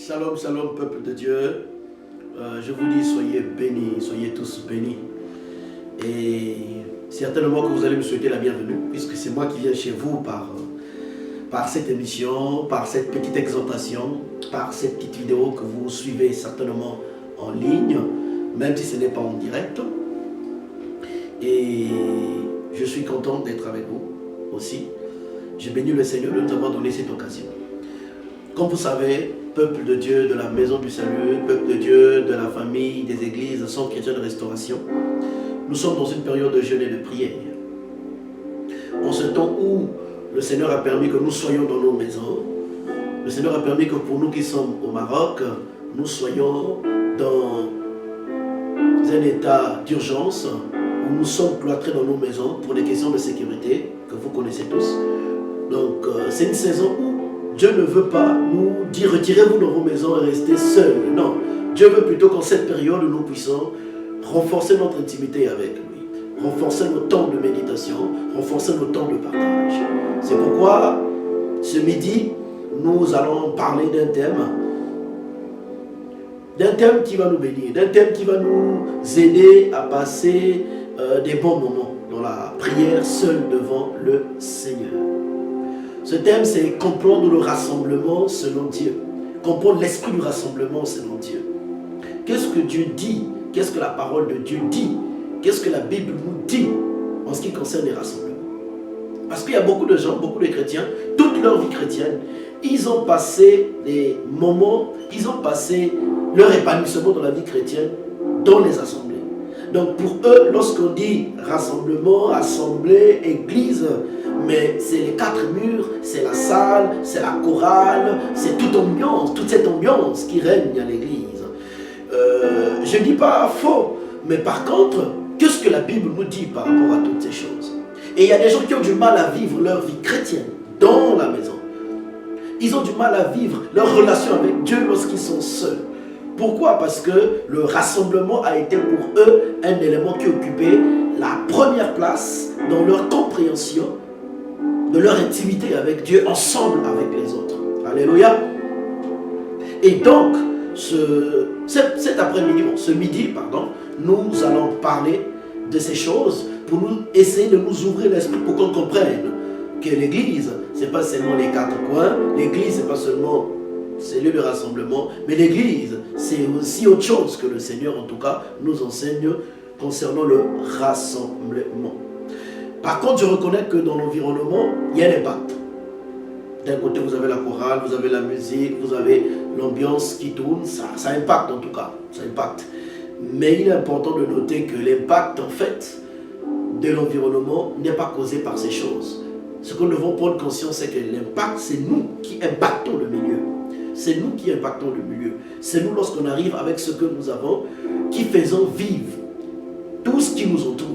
Shalom, shalom, peuple de Dieu. Je vous dis, soyez bénis, soyez tous bénis. Et certainement que vous allez me souhaiter la bienvenue, puisque c'est moi qui viens chez vous par cette émission, par cette petite exhortation, par cette petite vidéo que vous suivez certainement en ligne, même si ce n'est pas en direct. Et je suis content d'être avec vous aussi. Je bénis le Seigneur de nous avoir donné cette occasion. Comme vous savez, peuple de Dieu de la maison du salut, peuple de Dieu de la famille des églises Centre chrétien de restauration, nous sommes dans une période de jeûne et de prière. En ce temps où le Seigneur a permis que nous soyons dans nos maisons, le Seigneur a permis que pour nous qui sommes au Maroc, nous soyons dans un état d'urgence où nous sommes cloîtrés dans nos maisons pour des questions de sécurité que vous connaissez tous. Donc c'est une saison où Dieu ne veut pas nous dire retirez-vous dans vos maisons et restez seuls. Non, Dieu veut plutôt qu'en cette période nous puissions renforcer notre intimité avec lui, renforcer nos temps de méditation, renforcer nos temps de partage. C'est pourquoi ce midi, nous allons parler d'un thème qui va nous bénir, d'un thème qui va nous aider à passer des bons moments dans la prière seul devant le Seigneur. Ce thème, c'est comprendre le rassemblement selon Dieu. Comprendre l'esprit du rassemblement selon Dieu. Qu'est-ce que Dieu dit? Qu'est-ce que la parole de Dieu dit? Qu'est-ce que la Bible nous dit en ce qui concerne les rassemblements? Parce qu'il y a beaucoup de gens, beaucoup de chrétiens, toute leur vie chrétienne, ils ont passé des moments, ils ont passé leur épanouissement dans la vie chrétienne dans les assemblées. Donc pour eux, lorsqu'on dit rassemblement, assemblée, église, mais c'est les quatre murs, c'est la salle, c'est la chorale, c'est toute cette ambiance qui règne à l'église. Je ne dis pas faux, mais par contre, qu'est-ce que la Bible nous dit par rapport à toutes ces choses? Et il y a des gens qui ont du mal à vivre leur vie chrétienne dans la maison. Ils ont du mal à vivre leur relation avec Dieu lorsqu'ils sont seuls. Pourquoi? Parce que le rassemblement a été pour eux un élément qui occupait la première place dans leur compréhension de leur intimité avec Dieu, ensemble avec les autres. Alléluia. Et donc, cet après-midi, ce midi, nous allons parler de ces choses pour nous essayer de nous ouvrir l'esprit pour qu'on comprenne que l'église, ce n'est pas seulement les quatre coins, l'église, ce n'est pas seulement ces lieux de rassemblement, mais l'église, c'est aussi autre chose que le Seigneur, en tout cas, nous enseigne concernant le rassemblement. Par contre, je reconnais que dans l'environnement, il y a un impact. D'un côté, vous avez la chorale, vous avez la musique, vous avez l'ambiance qui tourne, ça impacte en tout cas, ça impacte. Mais il est important de noter que l'impact, en fait, de l'environnement n'est pas causé par ces choses. Ce que nous devons prendre conscience, c'est que l'impact, c'est nous qui impactons le milieu. C'est nous qui impactons le milieu. C'est nous, lorsqu'on arrive avec ce que nous avons, qui faisons vivre tout ce qui nous entoure.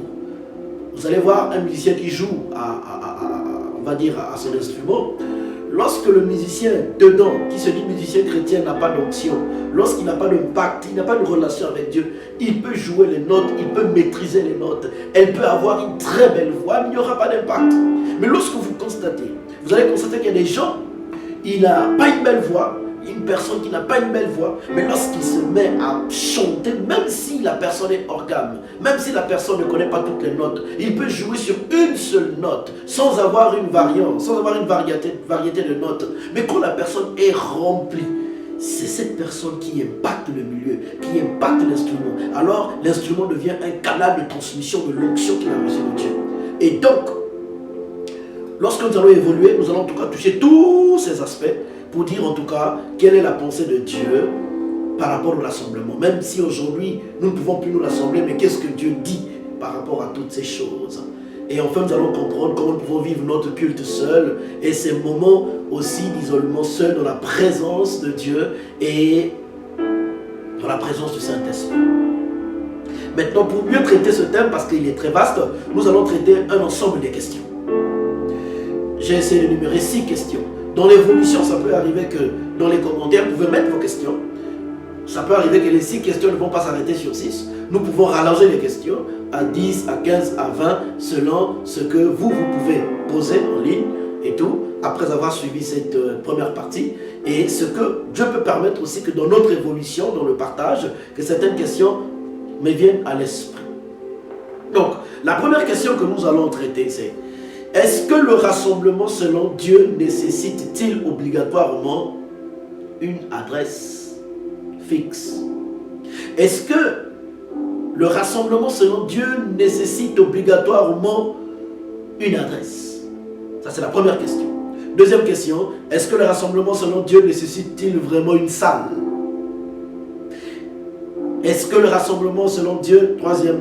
Vous allez voir un musicien qui joue on va dire à son instrument. Lorsque le musicien dedans, qui se dit musicien chrétien, n'a pas d'onction, lorsqu'il n'a pas d'impact, il n'a pas de relation avec Dieu, il peut jouer les notes, il peut maîtriser les notes, elle peut avoir une très belle voix, mais il n'y aura pas d'impact. Mais lorsque vous constatez, vous allez constater qu'il y a des gens, il n'a pas une belle voix, une personne qui n'a pas une belle voix, mais lorsqu'il se met à chanter, même si la personne est hors gamme, même si la personne ne connaît pas toutes les notes, il peut jouer sur une seule note, sans avoir une variante, sans avoir une variété de notes. Mais quand la personne est remplie, c'est cette personne qui impacte le milieu, qui impacte l'instrument. Alors l'instrument devient un canal de transmission de l'onction qu'il a reçu de Dieu. Et donc, lorsque nous allons évoluer, nous allons en tout cas toucher tous ces aspects pour dire en tout cas quelle est la pensée de Dieu par rapport au rassemblement. Même si aujourd'hui nous ne pouvons plus nous rassembler, mais qu'est-ce que Dieu dit par rapport à toutes ces choses? Et enfin nous allons comprendre comment nous pouvons vivre notre culte seul et ces moments aussi d'isolement seul dans la présence de Dieu et dans la présence du Saint-Esprit. Maintenant, pour mieux traiter ce thème, parce qu'il est très vaste, nous allons traiter un ensemble des questions. J'ai essayé de numérer 6 questions. Dans l'évolution, ça peut arriver que dans les commentaires, vous pouvez mettre vos questions. Ça peut arriver que les 6 questions ne vont pas s'arrêter sur 6. Nous pouvons rallonger les questions à 10, à 15, à 20, selon ce que vous pouvez poser en ligne et tout. Après, après avoir suivi cette première partie, et ce que Dieu peut permettre aussi que dans notre évolution, dans le partage, que certaines questions me viennent à l'esprit. Donc, la première question que nous allons traiter, c'est: est-ce que le rassemblement selon Dieu nécessite-t-il obligatoirement une adresse fixe? Est-ce que le rassemblement selon Dieu nécessite obligatoirement une adresse? Ça, c'est la première question. Deuxième question: est-ce que le rassemblement selon Dieu nécessite-t-il vraiment une salle? Est-ce que le rassemblement selon Dieu, troisième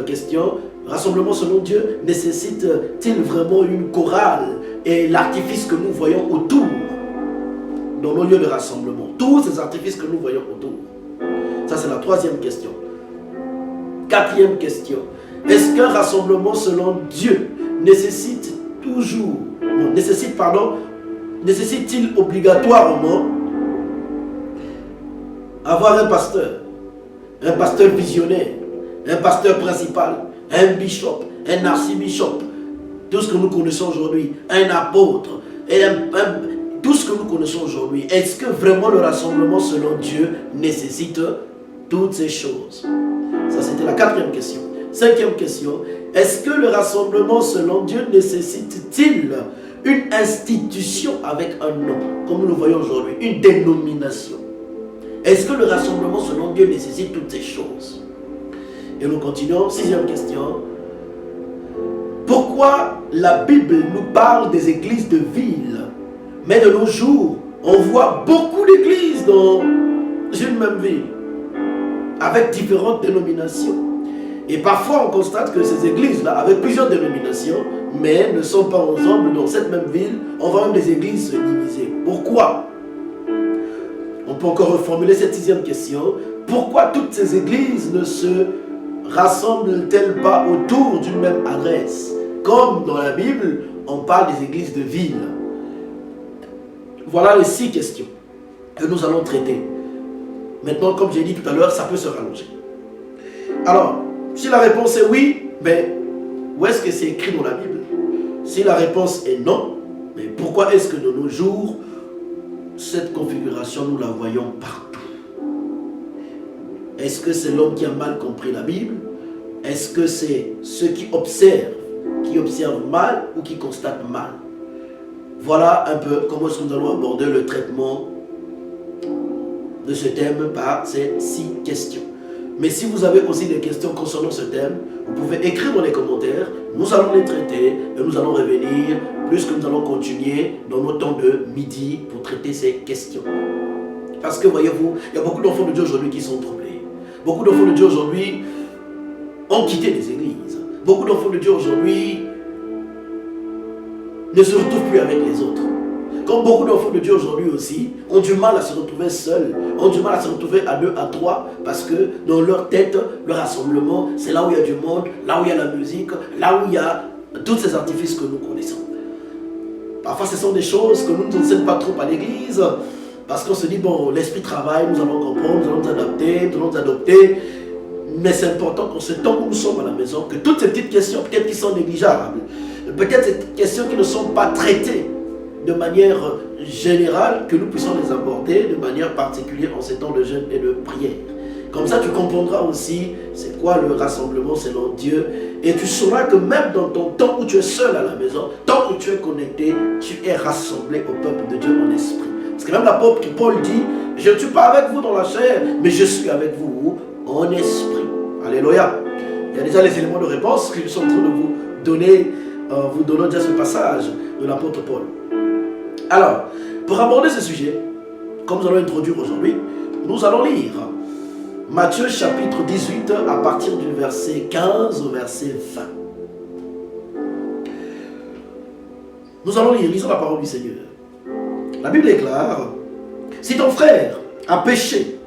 question, rassemblement selon Dieu nécessite-t-il vraiment une chorale et l'artifice que nous voyons autour dans nos lieux de rassemblement? Tous ces artifices que nous voyons autour. Ça, c'est la troisième question. Quatrième question: est-ce qu'un rassemblement selon Dieu nécessite-t-il obligatoirement avoir un pasteur visionnaire, un pasteur principal, un bishop, un archibishop, tout ce que nous connaissons aujourd'hui, un apôtre, et tout ce que nous connaissons aujourd'hui? Est-ce que vraiment le rassemblement selon Dieu nécessite toutes ces choses? Ça, c'était la quatrième question. Cinquième question: est-ce que le rassemblement selon Dieu nécessite-t-il une institution avec un nom, comme nous le voyons aujourd'hui, une dénomination? Est-ce que le rassemblement selon Dieu nécessite toutes ces choses? Et nous continuons. Sixième question: pourquoi la Bible nous parle des églises de ville, mais de nos jours, on voit beaucoup d'églises dans une même ville, avec différentes dénominations? Et parfois on constate que ces églises-là, avec plusieurs dénominations, mais ne sont pas ensemble dans cette même ville. On voit même des églises se diviser. Pourquoi? On peut encore reformuler cette sixième question: pourquoi toutes ces églises ne se rassemblent-elles pas autour d'une même adresse? Comme dans la Bible, on parle des églises de ville. Voilà les 6 questions que nous allons traiter. Maintenant, comme j'ai dit tout à l'heure, ça peut se rallonger. Alors, si la réponse est oui, mais où est-ce que c'est écrit dans la Bible? Si la réponse est non, mais pourquoi est-ce que de nos jours, cette configuration, nous la voyons partout? Est-ce que c'est l'homme qui a mal compris la Bible? Est-ce que c'est ceux qui observent mal ou qui constatent mal? Voilà un peu comment est-ce que nous allons aborder le traitement de ce thème par ces 6 questions. Mais si vous avez aussi des questions concernant ce thème, vous pouvez écrire dans les commentaires. Nous allons les traiter et nous allons revenir, puisque nous allons continuer dans nos temps de midi pour traiter ces questions. Parce que voyez-vous, il y a beaucoup d'enfants de Dieu aujourd'hui qui sont troublés. Beaucoup d'enfants de Dieu aujourd'hui ont quitté les églises. Beaucoup d'enfants de Dieu aujourd'hui ne se retrouvent plus avec les autres. Comme beaucoup d'enfants de Dieu aujourd'hui aussi ont du mal à se retrouver seuls, ont du mal à se retrouver à 2, à 3, parce que dans leur tête, le rassemblement, c'est là où il y a du monde, là où il y a la musique, là où il y a tous ces artifices que nous connaissons. Parfois, ce sont des choses que nous ne nous enseignons pas trop à l'église, parce qu'on se dit, bon, l'esprit travaille, nous allons comprendre, nous allons nous adapter, nous allons nous adopter. Mais c'est important qu'en ce temps où nous sommes à la maison, que toutes ces petites questions, peut-être qui sont négligeables, peut-être ces questions qui ne sont pas traitées de manière générale, que nous puissions les aborder de manière particulière en ces temps de jeûne et de prière. Comme ça, tu comprendras aussi c'est quoi le rassemblement selon Dieu. Et tu sauras que même dans ton temps où tu es seul à la maison, tant où tu es connecté, tu es rassemblé au peuple de Dieu en esprit. Parce que même l'apôtre Paul dit, je ne suis pas avec vous dans la chair, mais je suis avec vous en esprit. Alléluia. Il y a déjà les éléments de réponse que je suis en train de vous donner, vous donnant déjà ce passage de l'apôtre Paul. Alors, pour aborder ce sujet, comme nous allons introduire aujourd'hui, nous allons lire Matthieu chapitre 18 à partir du verset 15 au verset 20. Nous allons lire, lisons la parole du Seigneur. La Bible déclare, si ton frère a péché,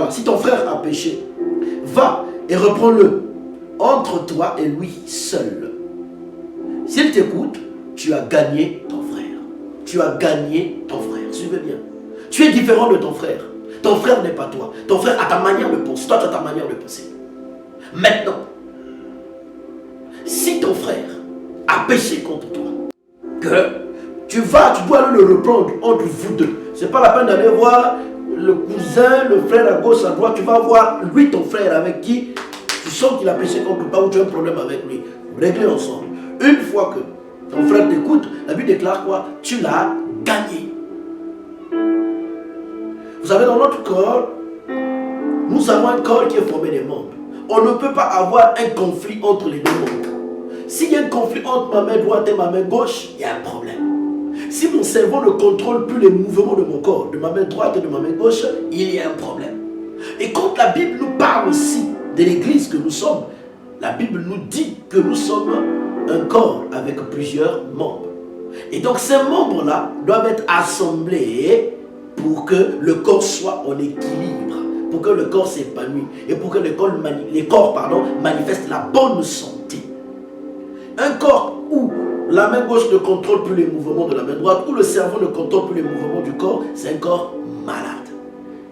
si ton frère a péché, va et reprends-le entre toi et lui seul. S'il t'écoute, tu as gagné ton frère. Tu as gagné ton frère. Suivez bien. Tu es différent de ton frère. Ton frère n'est pas toi. Ton frère a ta manière de penser. Toi, tu as ta manière de penser. Maintenant, si ton frère a a péché contre toi, que tu dois aller le reprendre entre vous deux. Ce n'est pas la peine d'aller voir le cousin, le frère à gauche, à droite. Tu vas voir lui, ton frère, avec qui tu sens qu'il a péché contre toi ou tu as un problème avec lui. Réglez ensemble. Une fois que ton frère t'écoute, la Bible déclare quoi? Tu l'as gagné. Vous savez, dans notre corps, nous avons un corps qui est formé des membres. On ne peut pas avoir un conflit entre les deux membres. S'il y a un conflit entre ma main droite et ma main gauche, il y a un problème. Si mon cerveau ne contrôle plus les mouvements de mon corps, de ma main droite et de ma main gauche, il y a un problème. Et quand la Bible nous parle aussi de l'église que nous sommes, la Bible nous dit que nous sommes un corps avec plusieurs membres. Et donc ces membres-là doivent être assemblés pour que le corps soit en équilibre, pour que le corps s'épanouisse et pour que les corps manifestent la bonne santé. Un corps où la main gauche ne contrôle plus les mouvements de la main droite, où le cerveau ne contrôle plus les mouvements du corps, c'est un corps malade.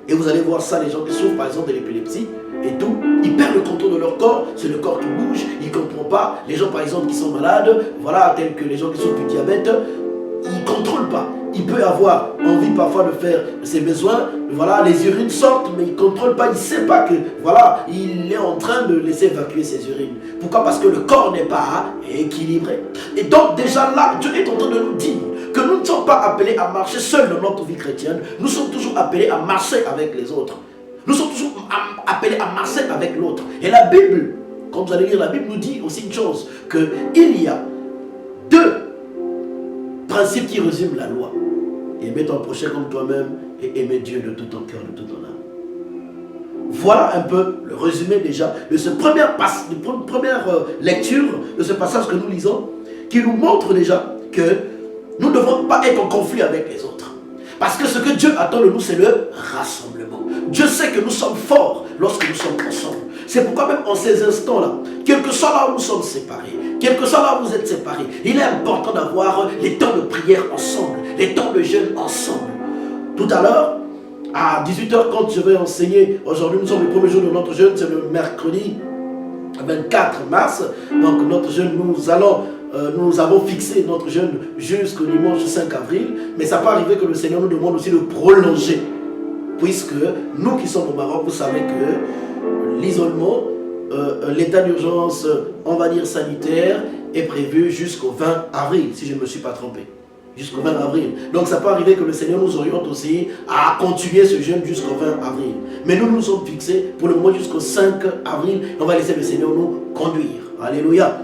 Et vous allez voir ça, les gens qui souffrent par exemple de l'épilepsie et tout, ils perdent le contrôle de leur corps, c'est le corps qui bouge, ils ne comprennent pas. Les gens par exemple qui sont malades, voilà, tels que les gens qui souffrent du diabète, ils ne contrôlent pas. Il peut avoir envie parfois de faire ses besoins, voilà, les urines sortent, mais il ne contrôle pas, il ne sait pas que, voilà, il est en train de laisser évacuer ses urines. Pourquoi? Parce que le corps n'est pas équilibré. Et donc déjà là, Dieu est en train de nous dire que nous ne sommes pas appelés à marcher seuls dans notre vie chrétienne, nous sommes toujours appelés à marcher avec les autres. Nous sommes toujours appelés à marcher avec l'autre. Et la Bible, quand vous allez lire la Bible, nous dit aussi une chose, qu'il y a deux principes qui résument la loi. Aimer ton prochain comme toi-même et aimer Dieu de tout ton cœur, de toute ton âme. Voilà un peu le résumé déjà de cette première lecture de ce passage que nous lisons, qui nous montre déjà que nous ne devons pas être en conflit avec les autres. Parce que ce que Dieu attend de nous, c'est le rassemblement. Dieu sait que nous sommes forts lorsque nous sommes ensemble. C'est pourquoi même en ces instants-là, quel que soit là où nous sommes séparés, quel que soit là où vous êtes séparés, il est important d'avoir les temps de prière ensemble, les temps de jeûne ensemble. Tout à l'heure, à 18h, quand je vais enseigner, aujourd'hui nous sommes le premier jour de notre jeûne, c'est le mercredi 24 mars. Donc notre jeûne, nous avons fixé notre jeûne jusqu'au dimanche 5 avril, mais ça peut arriver que le Seigneur nous demande aussi de prolonger, puisque nous qui sommes au Maroc, vous savez que l'isolement, l'état d'urgence, on va dire sanitaire, est prévu jusqu'au 20 avril, si je ne me suis pas trompé. Jusqu'au 20 avril. Donc ça peut arriver que le Seigneur nous oriente aussi à continuer ce jeûne jusqu'au 20 avril. Mais nous nous sommes fixés pour le moment jusqu'au 5 avril. On va laisser le Seigneur nous conduire. Alléluia.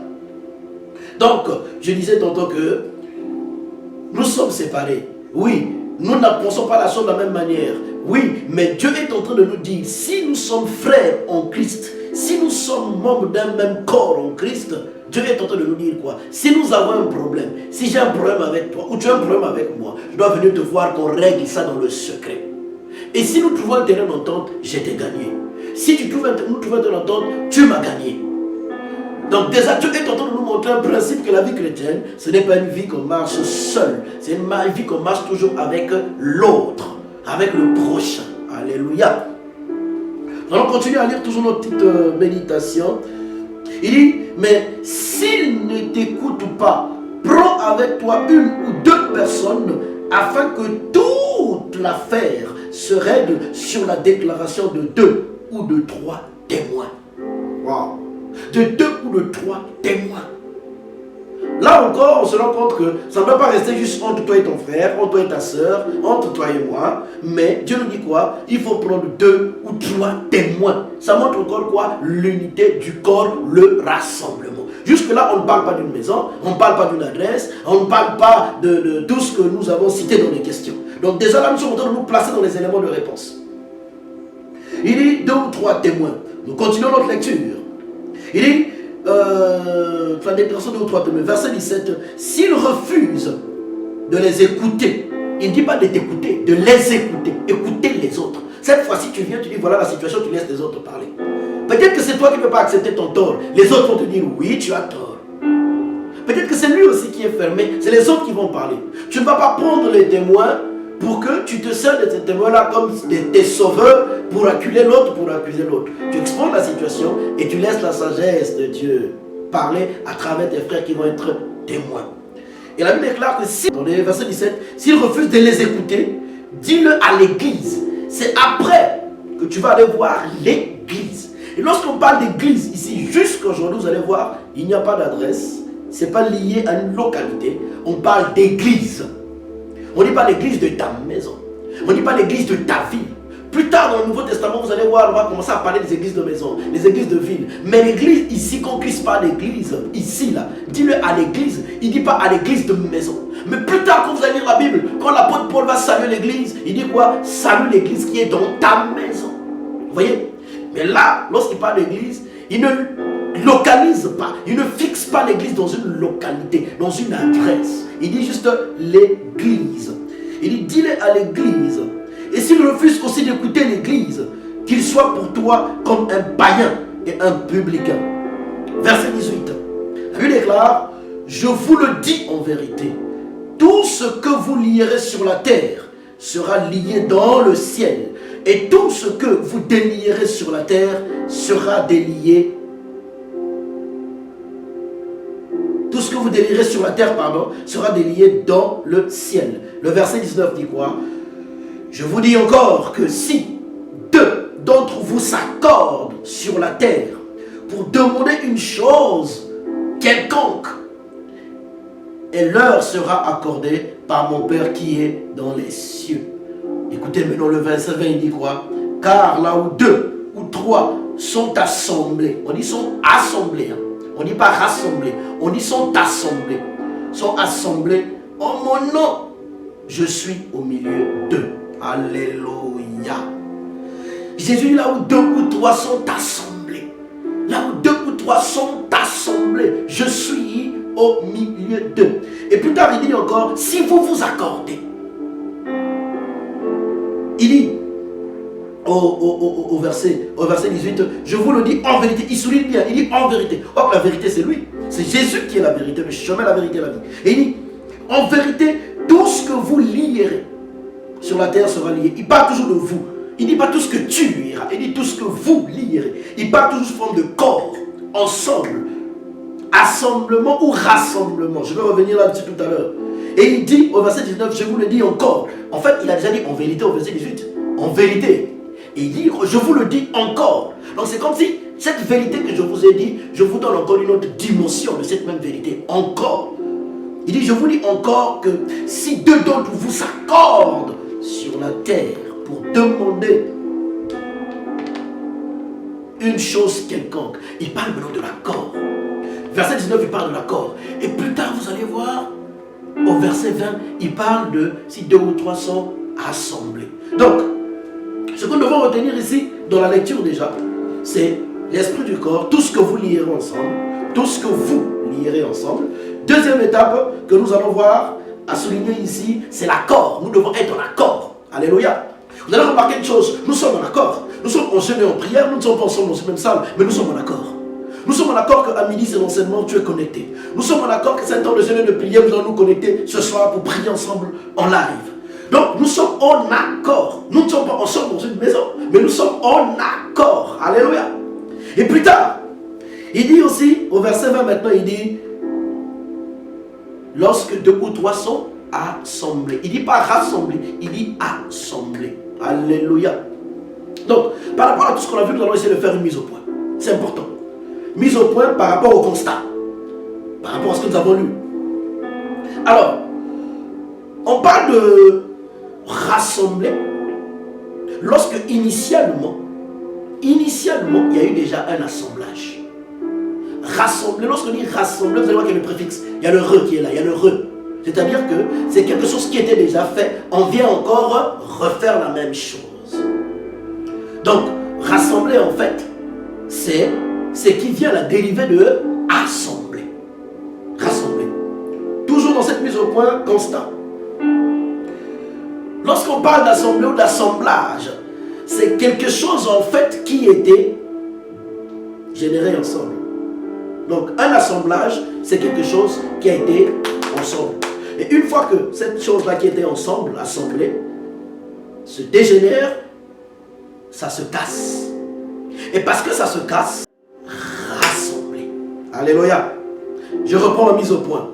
Donc, je disais tantôt que nous sommes séparés. Oui, nous ne pensons pas la chose de la même manière. Oui, mais Dieu est en train de nous dire, si nous sommes frères en Christ, si nous sommes membres d'un même corps en Christ, Dieu est en train de nous dire quoi? Si nous avons un problème, si j'ai un problème avec toi, ou tu as un problème avec moi, je dois venir te voir qu'on règle ça dans le secret. Et si nous trouvons un terrain d'entente, je t'ai gagné. Si nous trouvons un terrain d'entente, tu m'as gagné. Donc déjà, Dieu est en train de nous montrer un principe que la vie chrétienne, ce n'est pas une vie qu'on marche seul. C'est une vie qu'on marche toujours avec l'autre, avec le prochain. Alléluia. Nous allons continuer à lire toujours notre petite méditation. Il dit, mais s'il ne t'écoute pas, prends avec toi une ou deux personnes afin que toute l'affaire se règle sur la déclaration de 2 ou de 3 témoins. Wow. De 2 ou de 3 témoins. Là encore, on se rend compte que ça ne doit pas rester juste entre toi et ton frère, entre toi et ta soeur, entre toi et moi. Mais Dieu nous dit quoi? Il faut prendre 2 ou 3 témoins. Ça montre encore quoi? L'unité du corps, le rassemblement. Jusque-là, on ne parle pas d'une maison, on ne parle pas d'une adresse, on ne parle pas de tout ce que nous avons cité dans les questions. Donc déjà là, nous sommes en train de nous placer dans les éléments de réponse. Il dit 2 ou 3 témoins. Nous continuons notre lecture. Il dit, la déclaration de 2 ou 3 témoins, verset 17, s'ils refusent de les écouter, il ne dit pas de t'écouter, de les écouter, écouter les autres. Cette fois-ci, tu viens, tu dis, voilà la situation, tu laisses les autres parler. Peut-être que c'est toi qui ne peux pas accepter ton tort. Les autres vont te dire, oui, tu as tort. Peut-être que c'est lui aussi qui est fermé, c'est les autres qui vont parler. Tu ne vas pas prendre les témoins pour que tu te sers de ces témoins-là comme des sauveurs pour acculer l'autre, pour accuser l'autre. Tu exposes la situation et tu laisses la sagesse de Dieu parler à travers tes frères qui vont être témoins. Et la Bible déclare que si, dans le verset 17, s'ils refusent de les écouter, dis-le à l'église. C'est après que tu vas aller voir l'église. Et lorsqu'on parle d'église ici, jusqu'aujourd'hui, vous allez voir, il n'y a pas d'adresse. Ce n'est pas lié à une localité. On parle d'église. On ne dit pas l'église de ta maison. On ne dit pas l'église de ta ville. Plus tard dans le Nouveau Testament, vous allez voir, on va commencer à parler des églises de maison, des églises de ville. Mais l'église ici, qu'on ne puisse pas l'église, ici, là, dis-le à l'église. Il ne dit pas à l'église de maison. Mais plus tard, quand vous allez lire la Bible, quand l'apôtre Paul va saluer l'église, il dit quoi? Salue l'église qui est dans ta maison. Vous voyez? Mais là, lorsqu'il parle d'église, il ne localise pas, il ne fixe pas l'église dans une localité, dans une adresse. Il dit juste l'église. Il dit, dis-le à l'église. Et s'il refuse aussi d'écouter l'église, qu'il soit pour toi comme un païen et un publicain. Verset 18. La Bible déclare, je vous le dis en vérité, tout ce que vous lierez sur la terre sera lié dans le ciel. Et tout ce que vous délierez sur la terre sera délié. Tout ce que vous délierez sur la terre, sera délié dans le ciel. Le verset 19 dit quoi? Je vous dis encore que si deux d'entre vous s'accordent sur la terre pour demander une chose quelconque, elle leur sera accordée par mon Père qui est dans les cieux. Écoutez maintenant le verset 20, il dit quoi? Car là où deux ou trois sont assemblés, on dit sont assemblés, hein. On ne dit pas rassemblés, on dit sont assemblés. Sont assemblés en mon nom, je suis au milieu d'eux. Alléluia. Jésus, là où deux ou trois sont assemblés, là où deux ou trois sont assemblés, je suis au milieu d'eux. Et plus tard, il dit encore, si vous vous accordez, il dit au verset 18, je vous le dis en vérité. Il souligne bien, il dit en vérité. Or, la vérité, c'est lui. C'est Jésus qui est la vérité, le chemin, la vérité, la vie. Et il dit, en vérité, tout ce que vous lierez sur la terre sera lié. Il parle toujours de vous. Il ne dit pas tout ce que tu lieras. Il dit tout ce que vous lierez. Il parle toujours sous forme de corps, ensemble, assemblement ou rassemblement. Je vais revenir là-dessus tout à l'heure. Et il dit au verset 19, je vous le dis encore. En fait, il a déjà dit en vérité au verset 18. En vérité. Et il dit, je vous le dis encore. Donc c'est comme si cette vérité que je vous ai dit, je vous donne encore une autre dimension de cette même vérité. Encore. Il dit, je vous dis encore que si deux d'entre vous s'accordent sur la terre pour demander une chose quelconque, il parle maintenant de l'accord. Verset 19, il parle de l'accord. Et plus tard, vous allez voir, au verset 20, il parle de si deux ou trois sont assemblés. Donc, ce que nous devons retenir ici, dans la lecture déjà, c'est l'esprit du corps, tout ce que vous lierez ensemble, tout ce que vous lierez ensemble. Deuxième étape que nous allons voir, à souligner ici, c'est l'accord. Nous devons être en accord. Alléluia. Vous allez remarquer une chose, nous sommes en accord. Nous sommes en jeûne et en prière, nous ne sommes pas ensemble dans cette même salle, mais nous sommes en accord. Nous sommes en accord qu'à midi, c'est l'enseignement, tu es connecté. Nous sommes en accord que c'est un temps de jeûne et de prière, nous allons nous connecter ce soir pour prier ensemble en live. Donc, nous sommes en accord. Nous ne sommes pas ensemble dans une maison, mais nous sommes en accord. Alléluia. Et plus tard, il dit aussi, au verset 20 maintenant, il dit, lorsque deux ou trois sont assemblés. Il ne dit pas rassemblés, il dit assemblés. Alléluia. Donc, par rapport à tout ce qu'on a vu, nous allons essayer de faire une mise au point. C'est important. Mise au point par rapport au constat. Par rapport à ce que nous avons lu. Alors, on parle de rassembler lorsque initialement, il y a eu déjà un assemblage. Rassembler, lorsqu'on dit rassembler, vous allez voir qu'il y a le préfixe. Il y a le re qui est là, il y a le re. C'est-à-dire que c'est quelque chose qui était déjà fait. On vient encore refaire la même chose. Donc, rassembler en fait, c'est ce qui vient la dériver de assembler. Rassembler. Toujours dans cette mise au point constant. Lorsqu'on parle d'assemblée ou d'assemblage, c'est quelque chose en fait qui était généré ensemble. Donc un assemblage, c'est quelque chose qui a été ensemble. Et une fois que cette chose-là qui était ensemble, assemblée, se dégénère, ça se casse. Et parce que ça se casse, rassembler. Alléluia. Je reprends la mise au point.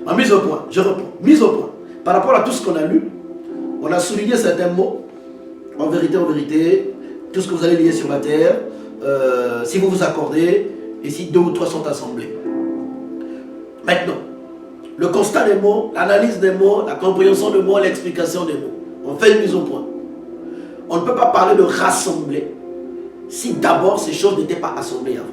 En mise au point, je reprends. Mise au point. Par rapport à tout ce qu'on a lu, on a souligné certains mots. En vérité, tout ce que vous allez lire sur la terre, si vous vous accordez, et si 2 ou 3 sont assemblés. Maintenant, le constat des mots, l'analyse des mots, la compréhension des mots, l'explication des mots. On fait une mise au point. On ne peut pas parler de rassembler si d'abord ces choses n'étaient pas assemblées avant.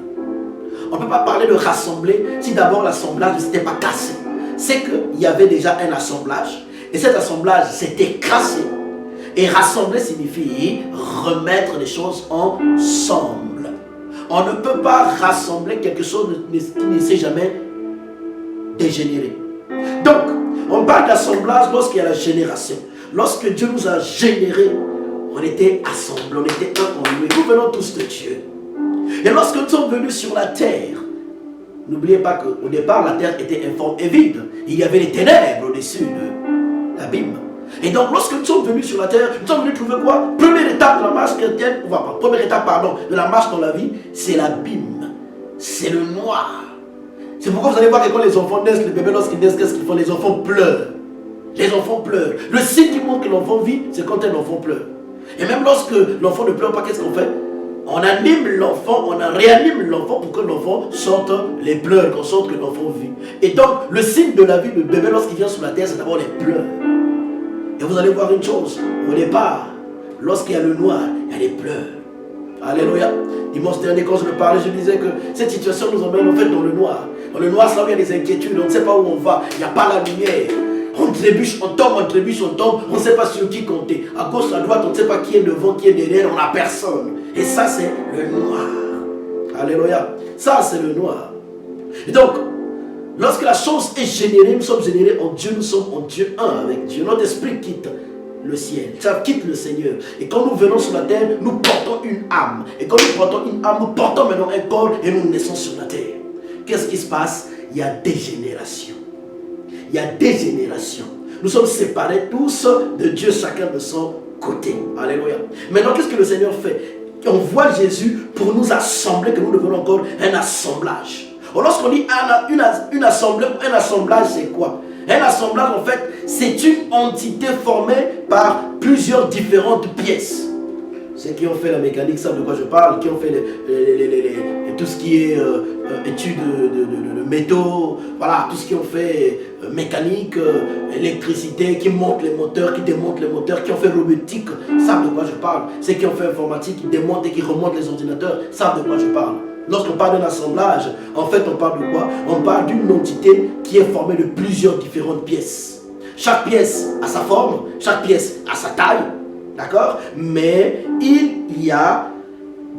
On ne peut pas parler de rassembler si d'abord l'assemblage ne s'était pas cassé. C'est qu'il y avait déjà un assemblage et cet assemblage s'était cassé. Et rassembler signifie remettre les choses ensemble. On ne peut pas rassembler quelque chose qui ne s'est jamais dégénéré. Donc, on parle d'assemblage lorsqu'il y a la génération. Lorsque Dieu nous a générés, on était assemblés, on était un en lui. Nous venons tous de Dieu. Et lorsque nous sommes venus sur la terre, n'oubliez pas qu'au départ, la terre était informe et vide. Il y avait les ténèbres au-dessus de l'abîme. Et donc, lorsque nous sommes venus sur la terre, nous sommes venus trouver quoi? Première étape de la marche chrétienne, première étape, de la marche dans la vie, c'est l'abîme. C'est le noir. C'est pourquoi vous allez voir que quand les enfants naissent, les bébés, lorsqu'ils naissent, qu'est-ce qu'ils font? Les enfants pleurent. Les enfants pleurent. Le signe qui montre que l'enfant vit, c'est quand un enfant pleure. Et même lorsque l'enfant ne pleure pas, qu'est-ce qu'on fait? On anime l'enfant, on réanime l'enfant pour que l'enfant sorte les pleurs, qu'on sorte que l'enfant vit. Et donc, le signe de la vie du bébé lorsqu'il vient sur la terre, c'est d'abord les pleurs. Et vous allez voir une chose, au départ, lorsqu'il y a le noir, il y a les pleurs. Alléluia. Dimanche dernier, quand je me parlais, je disais que cette situation nous emmène en fait dans le noir. Dans le noir, c'est là où il y a des inquiétudes, on ne sait pas où on va, il n'y a pas la lumière. On trébuche, on tombe, on trébuche, on tombe, on ne sait pas sur qui compter. À gauche, à droite, on ne sait pas qui est devant, qui est derrière, on n'a personne. Et ça, c'est le noir. Alléluia. Ça, c'est le noir. Et donc, lorsque la chose est générée, nous sommes générés en Dieu, nous sommes en Dieu un avec Dieu. Notre esprit quitte le ciel, ça quitte le Seigneur. Et quand nous venons sur la terre, nous portons une âme. Et quand nous portons une âme, nous portons maintenant un corps et nous naissons sur la terre. Qu'est-ce qui se passe? Il y a des générations. Il y a des générations. Nous sommes séparés tous de Dieu, chacun de son côté. Alléluia. Maintenant, qu'est-ce que le Seigneur fait? On voit Jésus pour nous assembler, que nous devenons encore un assemblage. Lorsqu'on dit une assemblée ou un assemblage, c'est quoi? Un assemblage, en fait, c'est une entité formée par plusieurs différentes pièces. Ceux qui ont fait la mécanique savent de quoi je parle, qui ont fait tout ce qui est études de métaux, voilà, tout ce qui ont fait mécanique, électricité, qui montent les moteurs, qui démontent les moteurs, qui ont fait robotique, savent de quoi je parle. Ceux qui ont fait informatique, qui démontent et qui remontent les ordinateurs, savent de quoi je parle. Lorsqu'on parle d'un assemblage, en fait, on parle de quoi? On parle d'une entité qui est formée de plusieurs différentes pièces. Chaque pièce a sa forme, chaque pièce a sa taille, d'accord? Mais il y a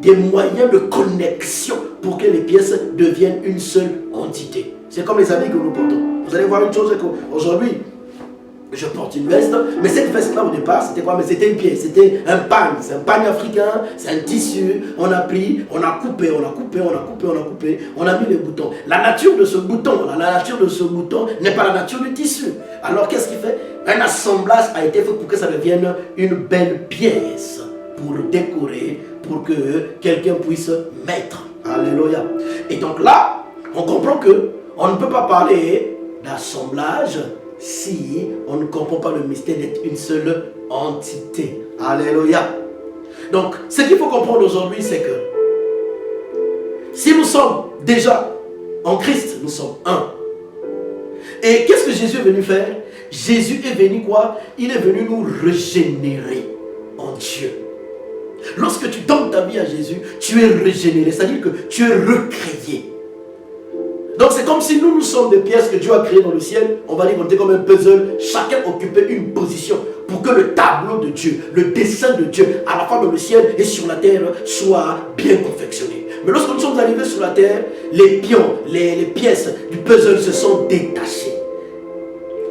des moyens de connexion pour que les pièces deviennent une seule entité. C'est comme les habits que nous portons. Vous allez voir une chose, aujourd'hui, je porte une veste, mais cette veste-là au départ, c'était quoi? Mais c'était une pièce, c'était un pagne, c'est un pagne africain, c'est un tissu, on a pris, on a coupé, on a mis les boutons. La nature de ce bouton, n'est pas la nature du tissu. Alors qu'est-ce qu'il fait? Un assemblage a été fait pour que ça devienne une belle pièce, pour décorer, pour que quelqu'un puisse mettre. Alléluia. Et donc là, on comprend que on ne peut pas parler d'assemblage si on ne comprend pas le mystère d'être une seule entité. Alléluia. Donc, ce qu'il faut comprendre aujourd'hui, c'est que si nous sommes déjà en Christ, nous sommes un. Et qu'est-ce que Jésus est venu faire? Jésus est venu quoi? Il est venu nous régénérer en Dieu. Lorsque tu donnes ta vie à Jésus, tu es régénéré, c'est-à-dire que tu es recréé. Donc c'est comme si nous sommes des pièces que Dieu a créées dans le ciel. On va dire qu'on était comme un puzzle. Chacun occupait une position pour que le tableau de Dieu, le dessin de Dieu, à la fois dans le ciel et sur la terre, soit bien confectionné. Mais lorsque nous sommes arrivés sur la terre, les pions, les pièces du puzzle se sont détachées.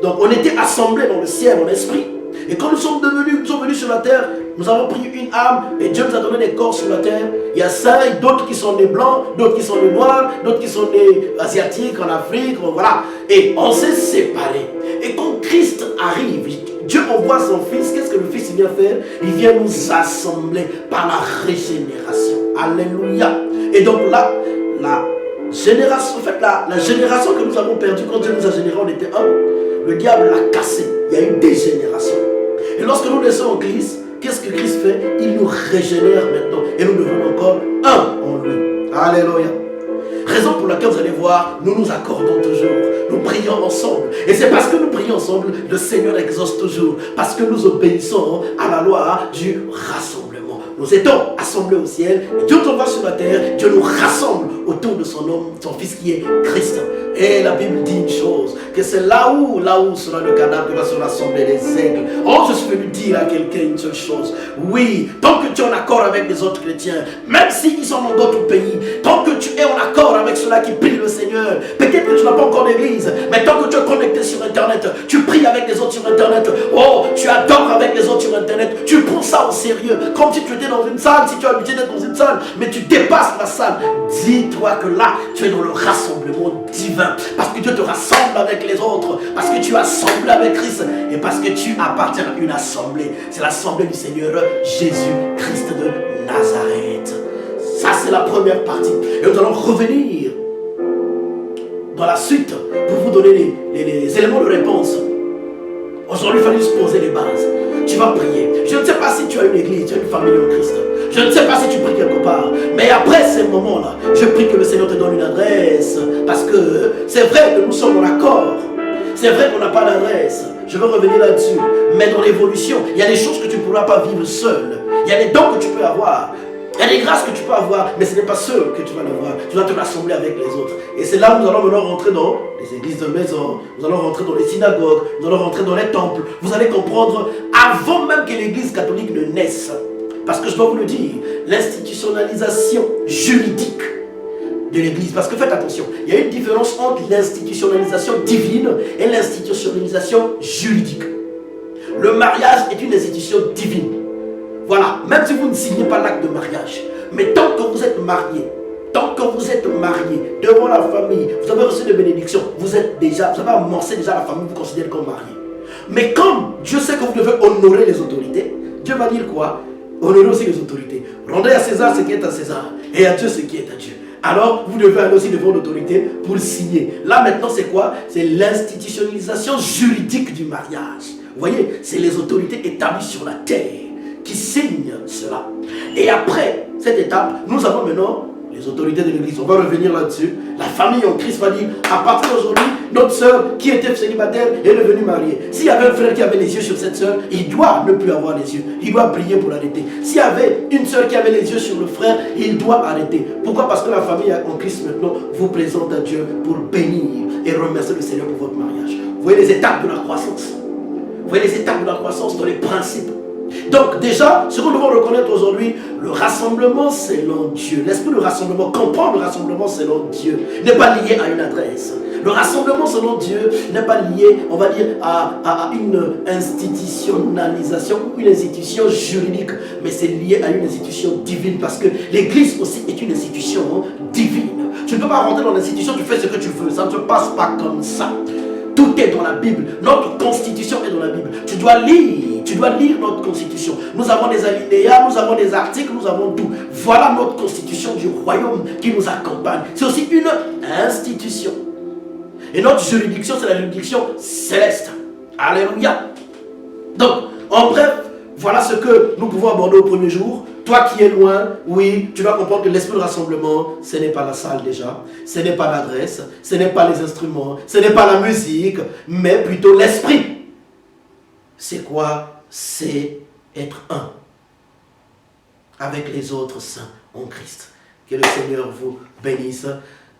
Donc on était assemblés dans le ciel, en esprit. Et quand nous sommes venus sur la terre, nous avons pris une âme et Dieu nous a donné des corps sur la terre. Il y a ça, d'autres qui sont nés blancs, d'autres qui sont nés noirs, d'autres qui sont nés asiatiques, en Afrique, voilà. Et on s'est séparés. Et quand Christ arrive, Dieu envoie son Fils. Qu'est-ce que le Fils vient faire? Il vient nous assembler par la régénération. Alléluia. Et donc là, génération, en fait, la génération que nous avons perdue, quand Dieu nous a générés, on était un. Le diable l'a cassé. Il y a eu des générations. Et lorsque nous naissons en Christ, qu'est-ce que Christ fait? Il nous régénère maintenant. Et nous devenons encore un en lui. Alléluia. Raison pour laquelle vous allez voir, nous nous accordons toujours. Nous prions ensemble. Et c'est parce que nous prions ensemble, le Seigneur exauce toujours. Parce que nous obéissons à la loi du rassemblement. Nous étant assemblés au ciel. Et Dieu tombe sur la terre. Dieu nous rassemble autour de son homme, son fils qui est Christ. Et la Bible dit une chose, que c'est là où sera le cadavre que va se rassembler les aigles. Oh, je suis venu dire à quelqu'un une seule chose. Oui, tant que tu es en accord avec les autres chrétiens, même s'ils sont dans d'autres pays, tant que tu es en accord avec ceux-là qui prient le Seigneur, peut-être que tu n'as pas encore d'église, mais tant que tu es connecté sur Internet, tu pries avec les autres sur Internet, oh, tu adores avec les autres sur Internet, tu prends ça au sérieux, comme si tu étais dans une salle, si tu es habitué d'être dans une salle, mais tu dépasses la salle. Dis-toi que là, tu es dans le rassemblement divin. Parce que Dieu te rassemble avec les autres. Parce que tu es assemblé avec Christ. Et parce que tu appartiens à une assemblée. C'est l'assemblée du Seigneur Jésus-Christ de Nazareth. Ça, c'est la première partie. Et nous allons revenir dans la suite pour vous donner les éléments de réponse. Aujourd'hui, il fallait juste poser les bases. Tu vas prier. Je ne sais pas si tu as une église, tu as une famille en Christ. Je ne sais pas si tu pries quelque part. Mais après ces moments-là, je prie que le Seigneur te donne une adresse. Parce que c'est vrai que nous sommes en accord. C'est vrai qu'on n'a pas d'adresse. Je veux revenir là-dessus. Mais dans l'évolution, il y a des choses que tu ne pourras pas vivre seul. Il y a des dons que tu peux avoir. Il y a des grâces que tu peux avoir, mais ce n'est pas seul que tu vas l'avoir. Tu dois te rassembler avec les autres. Et c'est là où nous allons maintenant rentrer dans les églises de maison, nous allons rentrer dans les synagogues, nous allons rentrer dans les temples. Vous allez comprendre avant même que l'église catholique ne naisse. Parce que je dois vous le dire, l'institutionnalisation juridique de l'église, parce que faites attention, il y a une différence entre l'institutionnalisation divine et l'institutionnalisation juridique. Le mariage est une institution divine. Voilà, même si vous ne signez pas l'acte de mariage, mais tant que vous êtes marié devant la famille, vous avez reçu des bénédictions, vous avez amorcé déjà la famille, vous considérez comme marié. Mais comme Dieu sait que vous devez honorer les autorités, Dieu va dire quoi? Honorez aussi les autorités. Rendez à César ce qui est à César et à Dieu ce qui est à Dieu. Alors, vous devez aller aussi devant l'autorité pour signer. Là, maintenant, c'est quoi? C'est l'institutionnalisation juridique du mariage. Vous voyez, c'est les autorités établies sur la terre qui signent cela. Et après cette étape, nous avons maintenant les autorités de l'église. On va revenir là-dessus. La famille en Christ va dire, à partir d'aujourd'hui, notre soeur qui était célibataire est devenue mariée. S'il y avait un frère qui avait les yeux sur cette soeur, il doit ne plus avoir les yeux. Il doit prier pour l'arrêter. S'il y avait une soeur qui avait les yeux sur le frère, il doit arrêter. Pourquoi? Parce que la famille en Christ maintenant vous présente à Dieu pour bénir et remercier le Seigneur pour votre mariage. Vous voyez les étapes de la croissance. Vous voyez les étapes de la croissance dans les principes. Donc déjà, ce que nous devons reconnaître aujourd'hui, le rassemblement selon Dieu. L'esprit de rassemblement, comprendre le rassemblement selon Dieu, n'est pas lié à une adresse. Le rassemblement selon Dieu n'est pas lié, on va dire, à une institutionnalisation ou une institution juridique, mais c'est lié à une institution divine, parce que l'église aussi est une institution divine. Tu ne peux pas rentrer dans l'institution, tu fais ce que tu veux, ça ne se passe pas comme ça. Tout est dans la Bible. Notre constitution est dans la Bible. Tu dois lire notre constitution. Nous avons des alinéas, nous avons des articles, nous avons tout. Voilà notre constitution du royaume qui nous accompagne. C'est aussi une institution. Et notre juridiction, c'est la juridiction céleste. Alléluia. Donc, en bref, voilà ce que nous pouvons aborder au premier jour. Toi qui es loin, oui, tu vas comprendre que l'esprit de rassemblement, ce n'est pas la salle déjà, ce n'est pas l'adresse, ce n'est pas les instruments, ce n'est pas la musique, mais plutôt l'esprit. C'est quoi? C'est être un avec les autres saints en Christ. Que le Seigneur vous bénisse.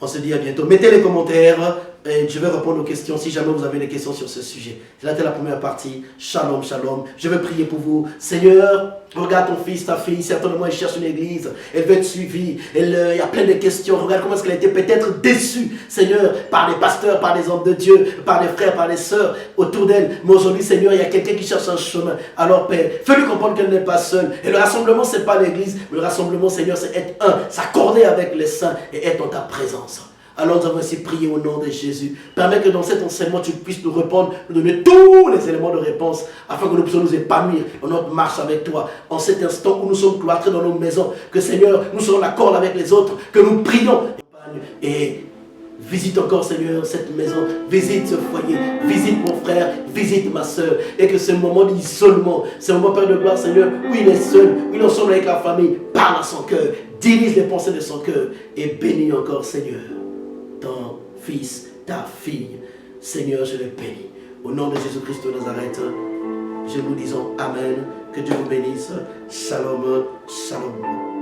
On se dit à bientôt. Mettez les commentaires et je vais répondre aux questions si jamais vous avez des questions sur ce sujet. C'était la première partie. Shalom, shalom. Je vais prier pour vous. Seigneur, regarde ton fils, ta fille. Certainement, elle cherche une église. Elle veut être suivie. Il y a plein de questions. Regarde comment est-ce qu'elle a été peut-être déçue, Seigneur, par des pasteurs, par des hommes de Dieu, par des frères, par des sœurs autour d'elle. Mais aujourd'hui, Seigneur, il y a quelqu'un qui cherche un chemin. Alors, Père, fais-lui comprendre qu'elle n'est pas seule. Et le rassemblement, ce n'est pas l'église. Le rassemblement, Seigneur, c'est être un, s'accorder avec les saints et être en ta présence. Alors nous avons ainsi prié au nom de Jésus. Permets que dans cet enseignement, tu puisses nous répondre, nous donner tous les éléments de réponse afin que nous puissions nous épanouir dans notre marche avec toi. En cet instant où nous sommes cloîtrés dans nos maisons, que Seigneur, nous serons d'accord avec les autres, que nous prions. Et visite encore, Seigneur, cette maison, visite ce foyer, visite mon frère, visite ma soeur, et que ce moment d'isolement, ce moment, Père de gloire, Seigneur, où il est seul, où il est ensemble avec la famille, parle à son cœur, dirige les pensées de son cœur, et bénis encore, Seigneur, ton fils, ta fille. Seigneur, je les bénis. Au nom de Jésus-Christ de Nazareth, je vous disons Amen, que Dieu vous bénisse. Shalom, shalom.